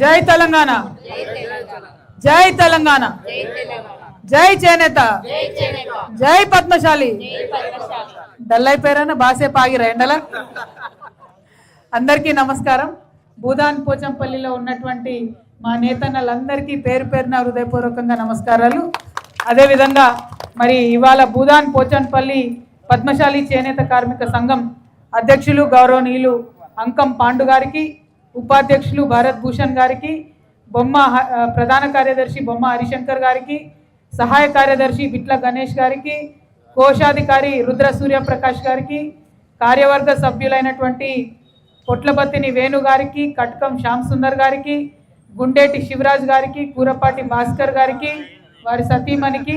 జై తెలంగాణ, జై తెలంగాణ, జై చేనేత, జై పద్మశాలి. డల్ అయిపోయారన్న బాసేపు ఆగిరా ఎండల. అందరికీ నమస్కారం. భూదాన్ పోచంపల్లిలో ఉన్నటువంటి మా నేతన్నలందరికీ పేరు పేరున హృదయపూర్వకంగా నమస్కారాలు. అదేవిధంగా మరి ఇవాళ భూదాన్ పోచంపల్లి పద్మశాలి చేనేత కార్మిక సంఘం అధ్యక్షులు గౌరవనీయులు అంకం పాండు గారికి, ఉపాధ్యక్షులు భారత్ భూషణ్ గారికి, బొమ్మ ప్రధాన కార్యదర్శి బొమ్మ హరిశంకర్ గారికి, సహాయ కార్యదర్శి బిట్ల గణేష్ గారికి, కోశాధికారి రుద్ర సూర్యప్రకాష్ గారికి, కార్యవర్గ సభ్యులైనటువంటి పొట్లబత్తిని వేణు గారికి, కట్కం శ్యామ్ సుందర్ గారికి, గుండేటి శివరాజ్ గారికి, కూరపాటి భాస్కర్ గారికి, వారి సతీమణికి,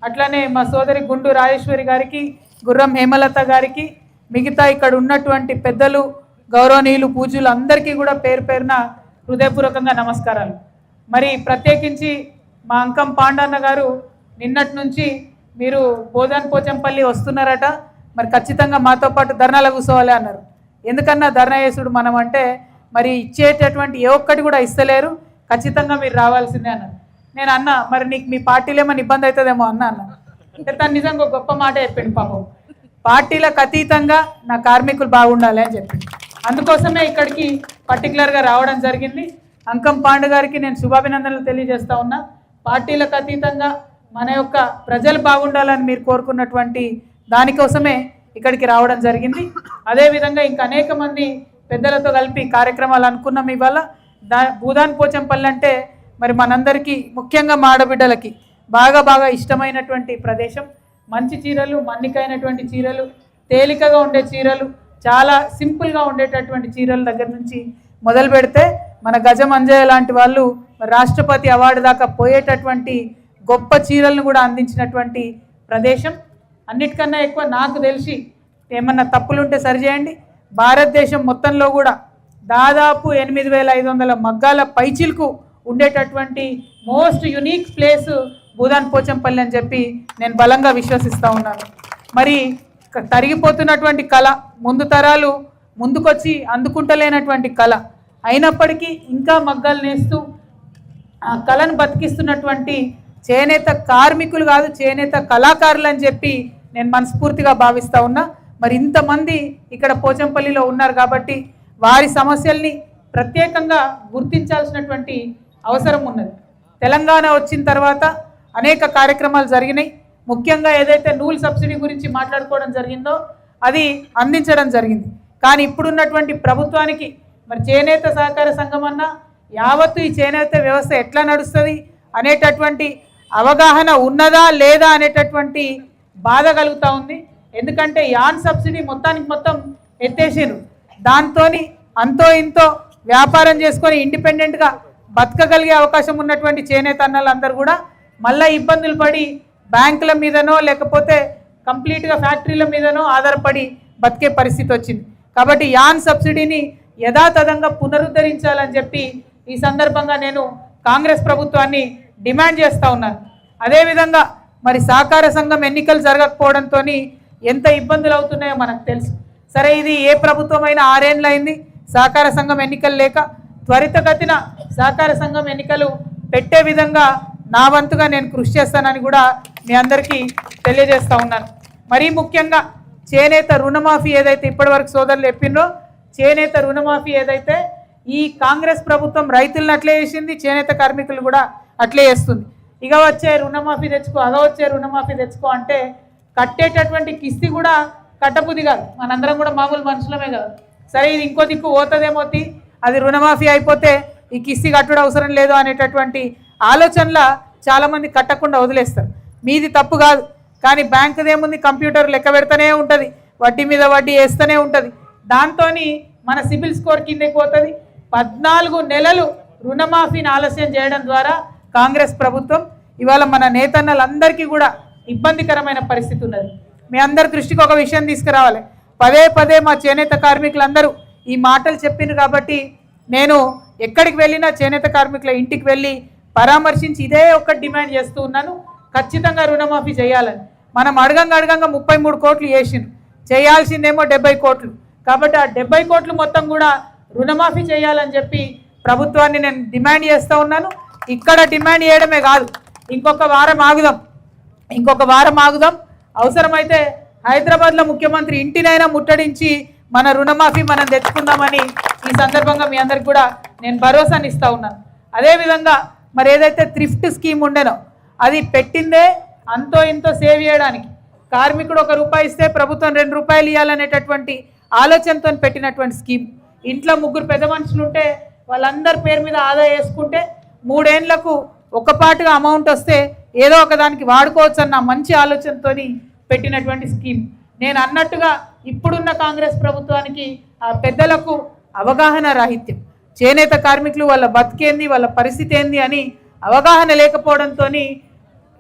అట్లనే మా సోదరి గుండు రాజేశ్వరి గారికి, గుర్రం హేమలత గారికి, మిగతా ఇక్కడ ఉన్నటువంటి పెద్దలు గౌరవనీయులు పూజలు అందరికీ కూడా పేరు పేరున హృదయపూర్వకంగా నమస్కారాలు. మరి ప్రత్యేకించి మా అంకం పాండన్న గారు నిన్నటి నుంచి మీరు భూదాన్ పోచంపల్లి వస్తున్నారట, మరి ఖచ్చితంగా మాతో పాటు ధర్నాలో కూర్చోవాలి అన్నారు. ఎందుకన్నా ధర్నా చేసుడు మనం అంటే మరి ఇచ్చేటటువంటి ఏ ఒక్కటి కూడా ఇస్తలేరు, ఖచ్చితంగా మీరు రావాల్సిందే అన్నారు. నేను అన్న మరి నీకు మీ పార్టీలో ఏమైనా ఇబ్బంది అవుతుందేమో అన్న అంటే తను నిజంగా గొప్ప మాట చెప్పిండు. పాపం పార్టీలకు అతీతంగా నా కార్మికులు బాగుండాలి అని చెప్పింది. అందుకోసమే ఇక్కడికి పర్టికులర్గా రావడం జరిగింది. అంకం పాండు గారికి నేను శుభాభినందనలు తెలియజేస్తా ఉన్నా. పార్టీలకు అతీతంగా మన యొక్క ప్రజలు బాగుండాలని మీరు కోరుకున్నటువంటి దానికోసమే ఇక్కడికి రావడం జరిగింది. అదేవిధంగా ఇంకా అనేక మంది పెద్దలతో కలిపి కార్యక్రమాలు అనుకున్నాం. ఇవాళ భూదాన్ పోచంపల్లి అంటే మరి మనందరికీ ముఖ్యంగా మా ఆడబిడ్డలకి బాగా ఇష్టమైనటువంటి ప్రదేశం. మంచి చీరలు, మన్నికైనటువంటి చీరలు, తేలికగా ఉండే చీరలు, చాలా సింపుల్గా ఉండేటటువంటి చీరల దగ్గర నుంచి మొదలు పెడితే మన గజం అంజయ్య లాంటి వాళ్ళు రాష్ట్రపతి అవార్డు దాకా పోయేటటువంటి గొప్ప చీరలను కూడా అందించినటువంటి ప్రదేశం. అన్నిటికన్నా ఎక్కువ నాకు తెలిసి ఏమన్నా తప్పులుంటే సరిచేయండి, భారతదేశం మొత్తంలో కూడా దాదాపు 8500 మగ్గాల పైచిలకు ఉండేటటువంటి most unique place Bhoodan Pochampally అని చెప్పి నేను బలంగా విశ్వసిస్తూ ఉన్నాను. మరి తరిగిపోతున్నటువంటి కళ, ముందు తరాలు ముందుకొచ్చి అందుకుంటలేనటువంటి కళ అయినప్పటికీ ఇంకా మగ్గాలు నేస్తూ ఆ కళను బతికిస్తున్నటువంటి చేనేత కార్మికులు కాదు, చేనేత కళాకారులు అని చెప్పి నేను మనస్ఫూర్తిగా భావిస్తూ ఉన్నా. మరి ఇంతమంది ఇక్కడ పోచంపల్లిలో ఉన్నారు కాబట్టి వారి సమస్యల్ని ప్రత్యేకంగా గుర్తించాల్సినటువంటి అవసరం ఉన్నది. తెలంగాణ వచ్చిన తర్వాత అనేక కార్యక్రమాలు జరిగినాయి. ముఖ్యంగా ఏదైతే నూలు సబ్సిడీ గురించి మాట్లాడుకోవడం జరిగిందో అది అందించడం జరిగింది. కానీ ఇప్పుడున్నటువంటి ప్రభుత్వానికి మరి చేనేత సహకార సంఘం అన్నా యావత్తు ఈ చేనేత వ్యవస్థ ఎట్లా నడుస్తుంది అనేటటువంటి అవగాహన ఉన్నదా లేదా అనేటటువంటి బాధ కలుగుతూ ఉంది. ఎందుకంటే యాన్ సబ్సిడీ మొత్తం ఎత్తేసారు. దాంతో అంతో ఇంతో వ్యాపారం చేసుకొని ఇండిపెండెంట్గా బతకగలిగే అవకాశం ఉన్నటువంటి చేనేత అన్నలందరూ కూడా మళ్ళీ ఇబ్బందులు పడి బ్యాంకుల మీదనో లేకపోతే కంప్లీట్గా ఫ్యాక్టరీల మీదనో ఆధారపడి బతికే పరిస్థితి వచ్చింది. కాబట్టి యాన్ సబ్సిడీని యథాతథంగా పునరుద్ధరించాలని చెప్పి ఈ సందర్భంగా నేను కాంగ్రెస్ ప్రభుత్వాన్ని డిమాండ్ చేస్తూ ఉన్నాను. అదేవిధంగా మరి సహకార సంఘం ఎన్నికలు జరగకపోవడంతో ఎంత ఇబ్బందులు అవుతున్నాయో మనకు తెలుసు. సరే, ఇది ఏ ప్రభుత్వం అయినా 6 ఏళ్ళు అయింది సహకార సంఘం ఎన్నికలు లేక. త్వరితగతిన సహకార సంఘం ఎన్నికలు పెట్టే విధంగా నా వంతుగా నేను కృషి చేస్తానని కూడా మీ అందరికీ తెలియజేస్తూ ఉన్నాను. మరీ ముఖ్యంగా చేనేత రుణమాఫీ ఏదైతే ఇప్పటివరకు సోదరులు చెప్పిండ్రో, చేనేత రుణమాఫీ ఏదైతే ఈ కాంగ్రెస్ ప్రభుత్వం రైతులను అట్లే చేసింది, చేనేత కార్మికులు కూడా అట్లే చేస్తుంది. ఇక వచ్చే రుణమాఫీ తెచ్చుకో, అగ వచ్చే రుణమాఫీ తెచ్చుకో అంటే కట్టేటటువంటి కిస్తీ కూడా కట్టబుద్ధి కాదు. మనందరం కూడా మామూలు మనుషులమే కదా. సరే, ఇది ఇంకో దిక్కు పోతుందేమో, అది రుణమాఫీ అయిపోతే ఈ కిస్తీ కట్టడం అవసరం లేదు అనేటటువంటి ఆలోచనల చాలామంది కట్టకుండా వదిలేస్తారు. మీది తప్పు కాదు, కానీ బ్యాంకుదేముంది, కంప్యూటర్ లెక్క పెడతానే ఉంటుంది, వడ్డీ మీద వడ్డీ వేస్తూనే ఉంటుంది. దాంతో మన సిబిల్ స్కోర్ కిందకి పోతుంది. 14 నెలలు రుణమాఫీని ఆలస్యం చేయడం ద్వారా కాంగ్రెస్ ప్రభుత్వం ఇవాళ మన నేతన్నలందరికీ కూడా ఇబ్బందికరమైన పరిస్థితి ఉన్నది. మీ అందరి దృష్టికి ఒక విషయం తీసుకురావాలి. పదే మా చేనేత కార్మికులందరూ ఈ మాటలు చెప్పిండ్రు కాబట్టి నేను ఎక్కడికి వెళ్ళినా చేనేత కార్మికుల ఇంటికి వెళ్ళి పరామర్శించి ఇదే ఒక్క డిమాండ్ చేస్తూ ఉన్నాను, ఖచ్చితంగా రుణమాఫీ చేయాలని. మనం అడగంగా 33 కోట్లు చేసిండ్రు, చేయాల్సిందేమో 70 కోట్లు. కాబట్టి ఆ 70 కోట్లు మొత్తం కూడా రుణమాఫీ చేయాలని చెప్పి ప్రభుత్వాన్ని నేను డిమాండ్ చేస్తూ ఉన్నాను. ఇక్కడ డిమాండ్ చేయడమే కాదు, ఇంకొక వారం ఆగుదాం, అవసరమైతే హైదరాబాద్లో ముఖ్యమంత్రి ఇంటినైనా ముట్టడించి మన రుణమాఫీ మనం తెచ్చుకుందామని ఈ సందర్భంగా మీ అందరికి కూడా నేను భరోసాని ఇస్తూ ఉన్నాను. అదేవిధంగా మరి ఏదైతే థ్రిఫ్ట్ స్కీమ్ ఉండేనో అది పెట్టిందే అంతో ఇంతో సేవ్ చేయడానికి, కార్మికుడు ₹1 ఇస్తే ప్రభుత్వం ₹2 ఇవ్వాలనేటటువంటి ఆలోచనతో పెట్టినటువంటి స్కీమ్. ఇంట్లో 3 పెద్ద మనుషులు ఉంటే వాళ్ళందరి పేరు మీద ఆదా వేసుకుంటే 3 ఏళ్లకు ఒకపాటుగా అమౌంట్ వస్తే ఏదో ఒకదానికి వాడుకోవచ్చు అన్న మంచి ఆలోచనతో పెట్టినటువంటి స్కీమ్. నేను అన్నట్టుగా ఇప్పుడున్న కాంగ్రెస్ ప్రభుత్వానికి ఆ పెద్దలకు అవగాహన రాహిత్యం, చేనేత కార్మికులు వాళ్ళ బతికేంది, వాళ్ళ పరిస్థితి ఏంది అని అవగాహన లేకపోవడంతో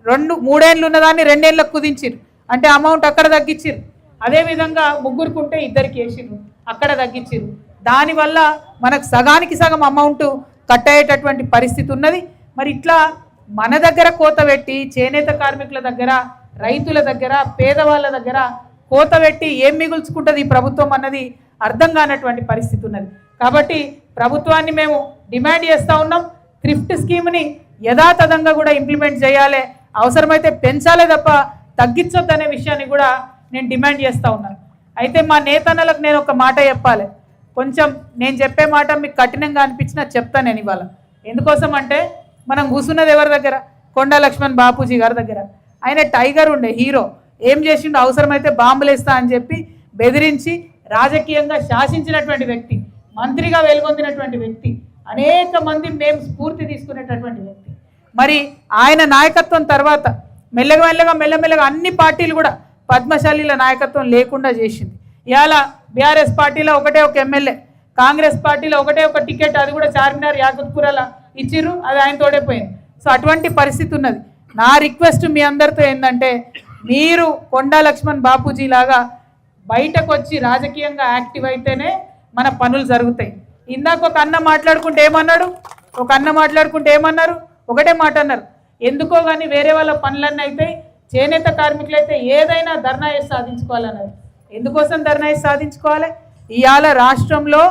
3 ఏళ్ళు ఉన్నదాన్ని 2 ఏళ్ళకు కుదించారు. అంటే అమౌంట్ అక్కడ తగ్గించారు. అదేవిధంగా 3 ఉంటే 2కి వేసిర్రు, అక్కడ తగ్గించారు. దానివల్ల మనకు సగానికి సగం అమౌంట్ కట్ అయ్యేటటువంటి పరిస్థితి ఉన్నది. మరి ఇట్లా మన దగ్గర కోత పెట్టి చేనేత కార్మికుల దగ్గర, రైతుల దగ్గర, పేదవాళ్ళ దగ్గర కోత పెట్టి ఏం మిగుల్చుకుంటుంది ఈ ప్రభుత్వం అన్నది అర్థం కానటువంటి పరిస్థితి ఉన్నది. కాబట్టి ప్రభుత్వాన్ని మేము డిమాండ్ చేస్తూ ఉన్నాం, థ్రిఫ్ట్ స్కీమ్ని యథాతథంగా కూడా ఇంప్లిమెంట్ చేయాలి, అవసరమైతే పెంచాలే తప్ప తగ్గించొద్దనే విషయాన్ని కూడా నేను డిమాండ్ చేస్తూ ఉన్నాను. అయితే మా నేతన్నలకు నేను ఒక మాట చెప్పాలి, కొంచెం నేను చెప్పే మాట మీకు కఠినంగా అనిపించినా చెప్తాను నేను ఇవాళ. ఎందుకోసం అంటే మనం కూర్చున్నది ఎవరి దగ్గర, కొండా లక్ష్మణ్ బాపూజీ గారి దగ్గర. ఆయన టైగర్ ఉండే హీరో, ఏం చేసిండు, అవసరమైతే బాంబులు వేస్తా అని చెప్పి బెదిరించి రాజకీయంగా శాసించినటువంటి వ్యక్తి, మంత్రిగా వెలుగొందినటువంటి వ్యక్తి, అనేక మంది మేము స్ఫూర్తి తీసుకునేటటువంటి వ్యక్తి. మరి ఆయన నాయకత్వం తర్వాత మెల్లమెల్లగా అన్ని పార్టీలు కూడా పద్మశాలీల నాయకత్వం లేకుండా చేసింది. ఇవాళ బీఆర్ఎస్ పార్టీలో ఒకటే ఒక ఎమ్మెల్యే, కాంగ్రెస్ పార్టీలో ఒకటే ఒక టికెట్, అది కూడా చార్మినార్ యాకుత్పురాల ఇచ్చిర్రు, అది ఆయన తోడైపోయింది. సో అటువంటి పరిస్థితి ఉన్నది. నా రిక్వెస్ట్ మీ అందరితో ఏంటంటే, మీరు కొండా లక్ష్మణ్ బాపూజీ లాగా బయటకు వచ్చి రాజకీయంగా యాక్టివ్ అయితేనే మన పనులు జరుగుతాయి. ఇందాక ఒక అన్న మాట్లాడుకుంటే ఏమన్నారు, ఒకటే మాట అన్నారు, ఎందుకో కానీ వేరే వాళ్ళ పనులన్నీ అవుతాయి, చేనేత కార్మికులు అయితే ఏదైనా ధర్నా చేసి సాధించుకోవాలన్నారు. ఎందుకోసం ధర్నా చేసి సాధించుకోవాలి? ఇవాళ రాష్ట్రంలో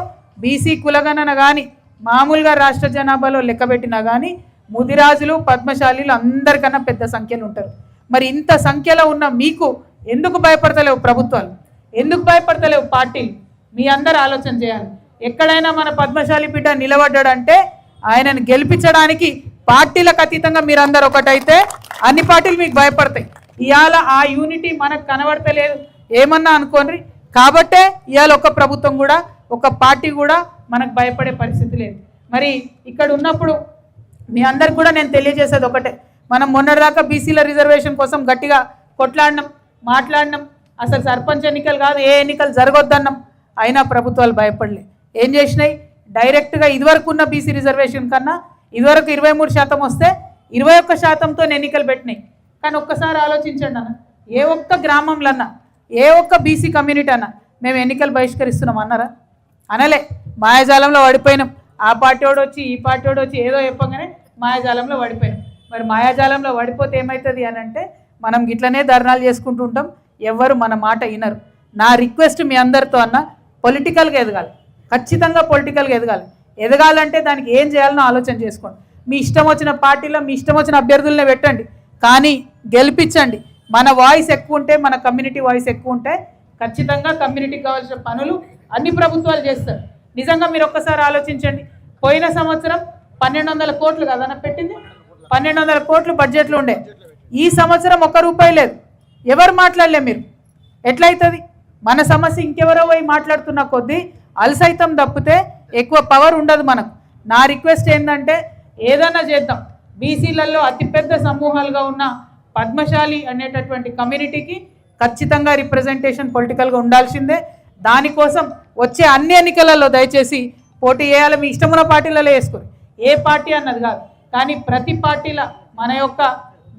బీసీ కులగణన కానీ మామూలుగా రాష్ట్ర జనాభాలో లెక్కబెట్టినా కానీ ముదిరాజులు, పద్మశాలీలు అందరికన్నా పెద్ద సంఖ్యలో ఉంటారు. మరి ఇంత సంఖ్యలో ఉన్న మీకు ఎందుకు భయపడతలేవు ప్రభుత్వాలు, ఎందుకు భయపడతలేవు పార్టీలు? మీ అందరు ఆలోచన చేయాలి. ఎక్కడైనా మన పద్మశాలి బిడ్డ నిలబడ్డాడంటే ఆయనను గెలిపించడానికి పార్టీలకు అతీతంగా మీరందరూ ఒకటైతే అన్ని పార్టీలు మీకు భయపడతాయి. ఇవాళ ఆ యూనిటీ మనకు కనబడతలేదు, ఏమన్నా అనుకోండి. కాబట్టే ఇవాళ ఒక ప్రభుత్వం కూడా, ఒక పార్టీ కూడా మనకు భయపడే పరిస్థితి లేదు. మరి ఇక్కడ ఉన్నప్పుడు మీ అందరికి కూడా నేను తెలియజేసేది ఒకటే, మనం మొన్నటిదాకా బీసీల రిజర్వేషన్ కోసం గట్టిగా కొట్లాడినాం, మాట్లాడినాం, అసలు సర్పంచ్ ఎన్నికలు కాదు ఏ ఎన్నికలు జరగొద్దన్నాం, అయినా ప్రభుత్వాలు భయపడలే. ఏం చేసినాయి, డైరెక్ట్గా ఇదివరకు ఉన్న బీసీ రిజర్వేషన్ కన్నా ఇదివరకు 23% వస్తే 21%తో ఎన్నికలు పెట్టినాయి. కానీ ఒక్కసారి ఆలోచించండి అన్న, ఏ ఒక్క గ్రామంలో అన్నా, ఏ ఒక్క బీసీ కమ్యూనిటీ అన్నా మేము ఎన్నికలు బహిష్కరిస్తున్నాం అన్నారా? అనలే. మాయాజాలంలో పడిపోయినాం, ఆ పార్టీ వాడు వచ్చి ఈ పార్టీ వాడు వచ్చి ఏదో చెప్పగానే మాయాజాలంలో పడిపోయినాం. మరి మాయాజాలంలో పడిపోతే ఏమవుతుంది అని అంటే మనం గిట్లనే ధర్నాలు చేసుకుంటూ ఉంటాం, ఎవ్వరు మన మాట వినరు. నా రిక్వెస్ట్ మీ అందరితో అన్న, పొలిటికల్గా ఎదగాలి, ఖచ్చితంగా పొలిటికల్గా ఎదగాలి. ఎదగాలంటే దానికి ఏం చేయాలనో ఆలోచన చేసుకోండి. మీ ఇష్టం వచ్చిన పార్టీలో మీ ఇష్టం వచ్చిన అభ్యర్థులనే పెట్టండి, కానీ గెలిపించండి. మన వాయిస్ ఎక్కువ ఉంటే, మన కమ్యూనిటీ వాయిస్ ఎక్కువ ఉంటే ఖచ్చితంగా కమ్యూనిటీకి కావాల్సిన పనులు అన్ని ప్రభుత్వాలు చేస్తారు. నిజంగా మీరు ఒక్కసారి ఆలోచించండి, పోయిన సంవత్సరం 1200 కోట్లు కదన్న పెట్టింది, 1200 కోట్లు బడ్జెట్లో ఉండే. ఈ సంవత్సరం ₹1 లేదు. ఎవరు మాట్లాడలే, మీరు ఎట్లయితుంది? మన సమస్య ఇంకెవరో పోయి మాట్లాడుతున్న కొద్దీ అలసైతం తప్పితే ఎక్కువ పవర్ ఉండదు మనకు. నా రిక్వెస్ట్ ఏంటంటే ఏదైనా చేద్దాం, బీసీలలో అతిపెద్ద సమూహాలుగా ఉన్న పద్మశాలి అనేటటువంటి కమ్యూనిటీకి ఖచ్చితంగా రిప్రజెంటేషన్ పొలిటికల్గా ఉండాల్సిందే. దానికోసం వచ్చే అన్ని ఎన్నికలలో దయచేసి పోటీ చేయాలి. మీ ఇష్టమున్న పార్టీలలో వేసుకోరు, ఏ పార్టీ అన్నది కాదు, కానీ ప్రతి పార్టీలో మన యొక్క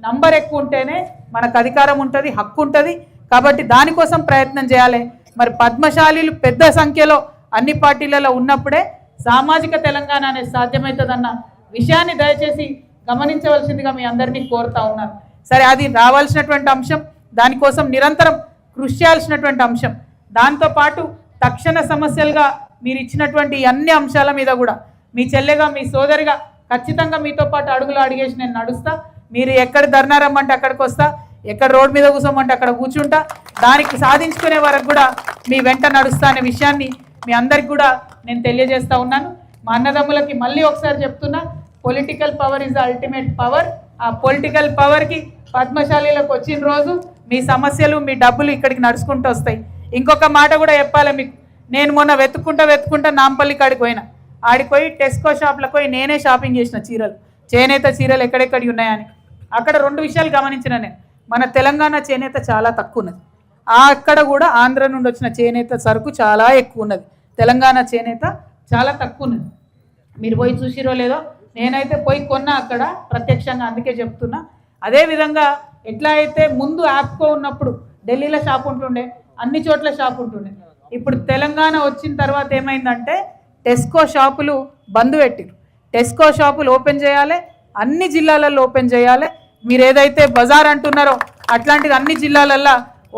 నంబర్ ఎక్కువ ఉంటేనే మనకు అధికారం ఉంటుంది, హక్కు ఉంటుంది. కాబట్టి దానికోసం ప్రయత్నం చేయాలి. మరి పద్మశాలీలు పెద్ద సంఖ్యలో అన్ని పార్టీలలో ఉన్నప్పుడే సామాజిక తెలంగాణ అనేది సాధ్యమవుతుందన్న విషయాన్ని దయచేసి గమనించవలసిందిగా మీ అందరినీ కోరుతా ఉన్నాను. సరే, అది రావాల్సినటువంటి అంశం, దానికోసం నిరంతరం కృషి చేయాల్సినటువంటి అంశం. దాంతోపాటు తక్షణ సమస్యలుగా మీరు ఇచ్చినటువంటి అన్ని అంశాల మీద కూడా మీ చెల్లెగా మీ సోదరిగా ఖచ్చితంగా మీతో పాటు అడుగులు అడిగేసి నేను నడుస్తా. మీరు ఎక్కడ ధర్నా రమ్మంటే అక్కడికి వస్తా, ఎక్కడ రోడ్ మీద కూర్చోమంటే అక్కడ కూర్చుంటా. దానికి సాధించుకునే వరకు కూడా మీ వెంట నడుస్తా అనే విషయాన్ని మీ అందరికి కూడా నేను తెలియజేస్తా ఉన్నాను. మా అన్నదమ్ములకి మళ్ళీ ఒకసారి చెప్తున్నా, political power is the ultimate power. ఆ పొలిటికల్ పవర్కి పద్మశాలిలకు వచ్చిన రోజు మీ సమస్యలు మీ డబ్బులు ఇక్కడికి నడుచుకుంటూ వస్తాయి. ఇంకొక మాట కూడా చెప్పాలి మీకు, నేను మొన్న వెతుక్కుంటా నాంపల్లి కాడికి పోయినా. ఆడికి పోయి టెస్కో షాప్లకు పోయి నేనే షాపింగ్ చేసిన చీరలు, చేనేత చీరలు ఎక్కడెక్కడి ఉన్నాయని. అక్కడ 2 విషయాలు గమనించిన నేను. మన తెలంగాణ చేనేత చాలా తక్కువ ఉన్నది, అక్కడ కూడా ఆంధ్ర నుండి వచ్చిన చేనేత సరుకు చాలా ఎక్కువ ఉన్నది. తెలంగాణ చేనేత చాలా తక్కువ ఉన్నది. మీరు పోయి చూసిరో లేదో, నేనైతే పోయి కొన్నా అక్కడ ప్రత్యక్షంగా, అందుకే చెప్తున్నా. అదేవిధంగా ఎట్లా అయితే ముందు యాప్కో ఉన్నప్పుడు ఢిల్లీలో షాప్ ఉంటుండే, అన్ని చోట్ల షాప్ ఉంటుండే, ఇప్పుడు తెలంగాణ వచ్చిన తర్వాత ఏమైందంటే టెస్కో షాపులు బంద్ పెట్టిరు. టెస్కో షాపులు ఓపెన్ చేయాలి, అన్ని జిల్లాలలో ఓపెన్ చేయాలి. మీరు ఏదైతే బజార్ అంటున్నారో అట్లాంటిది అన్ని జిల్లాలల్లో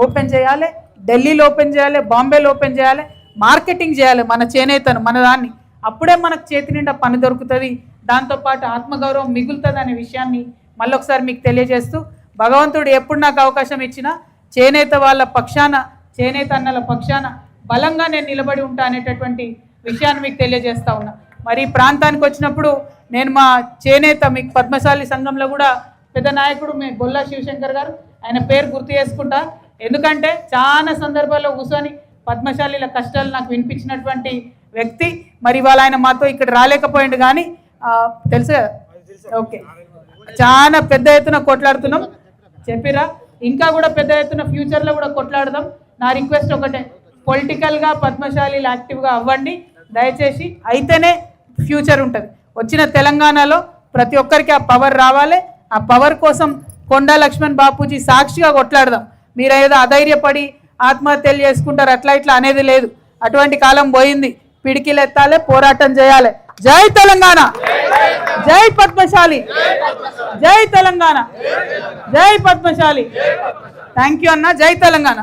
ఓపెన్ చేయాలి, ఢిల్లీలో ఓపెన్ చేయాలి, బాంబేలో ఓపెన్ చేయాలి, మార్కెటింగ్ చేయాలి మన చేనేతను, మన దాన్ని. అప్పుడే మనకు చేతి నిండా పని దొరుకుతుంది, దాంతోపాటు ఆత్మగౌరవం మిగులుతుంది అనే విషయాన్ని మళ్ళీ ఒకసారి మీకు తెలియజేస్తూ, భగవంతుడు ఎప్పుడు నాకు అవకాశం ఇచ్చినా చేనేత వాళ్ళ పక్షాన, చేనేత అన్నల పక్షాన బలంగా నేను నిలబడి ఉంటా అనేటటువంటి విషయాన్ని మీకు తెలియజేస్తా ఉన్నా. మరి ఈ ప్రాంతానికి వచ్చినప్పుడు నేను మా చేనేత మీకు పద్మశాలి సంఘంలో కూడా పెద్ద నాయకుడు మీ బొల్లా శివశంకర్ గారు, ఆయన పేరు గుర్తు చేసుకుంటా. ఎందుకంటే చాలా సందర్భాల్లో కూర్చొని పద్మశాలిల కష్టాలు నాకు వినిపించినటువంటి వ్యక్తి. మరి ఇవాళ ఆయన మాతో ఇక్కడ రాలేకపోయిండు, కానీ తెలుసు కదా, ఓకే, చాలా పెద్ద ఎత్తున కొట్లాడుతున్నాం చెప్పిరా. ఇంకా కూడా పెద్ద ఎత్తున ఫ్యూచర్లో కూడా కొట్లాడదాం. నా రిక్వెస్ట్ ఒకటే, పొలిటికల్గా పద్మశాలీలు యాక్టివ్గా అవ్వండి దయచేసి, అయితేనే ఫ్యూచర్ ఉంటుంది. వచ్చిన తెలంగాణలో ప్రతి ఒక్కరికి ఆ పవర్ రావాలి. ఆ పవర్ కోసం కొండా లక్ష్మణ్ బాపూజీ సాక్షిగా కొట్లాడదాం. మీరు ఏదో అధైర్యపడి ఆత్మహత్యలు చేసుకుంటారు అట్లా ఇట్లా అనేది లేదు. అటువంటి కాలం పోయింది. పిడికిలు ఎత్తాలి, పోరాటం చేయాలి. జై తెలంగాణ, జై పద్మశాలి, జై తెలంగాణ, జై పద్మశాలి. థ్యాంక్ యూ అన్న. జై తెలంగాణ.